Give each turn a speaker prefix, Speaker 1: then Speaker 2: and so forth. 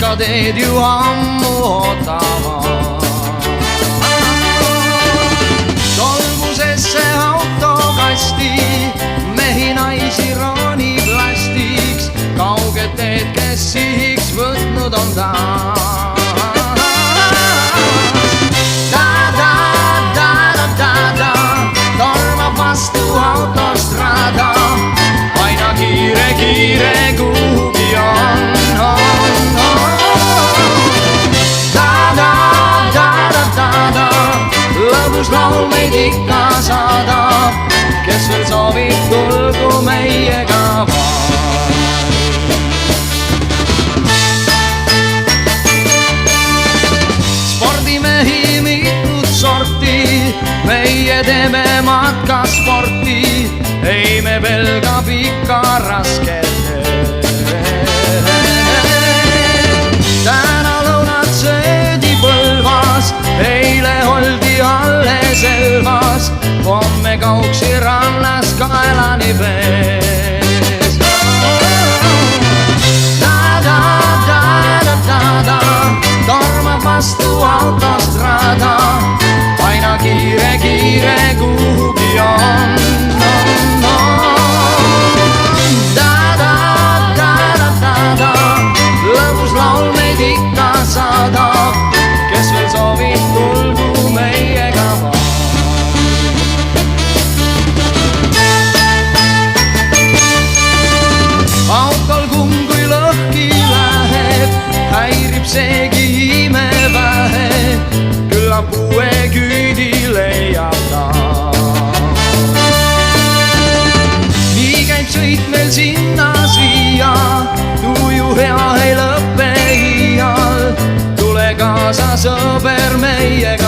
Speaker 1: sa teed ju ammu ootavad. Tolmusesse autokasti mehi naisi roonib lastiks, kauged teed, kes sihiks võtnud on ta. Tormab vastu autostrada, aina kiire kuhugi on. Lõbus laul meid ikka saadab, kes veel soovib, tulgu meiega vaid. Spordimehi mitut sorti, meie teeme matkasporti, ei me pelga pikka rasket teed. Täna lõunat söödi Põlvas, eile oldi alles Elvas, homme kauksi rannas kaelani vees. Tormab vastu autostrada, aina kiire kuhugi on. Lõbus laul meid ikka saadab, kes veel soovib, tulgu meiega vaid. Autol kumm kui lõhki läheb, häirib seegi imevähe, küllap uue küüdi leiab ta. Nii käib sõit meil sinna-siia, tuju hea ei lõppe iial, tule kaasa sõber meiega.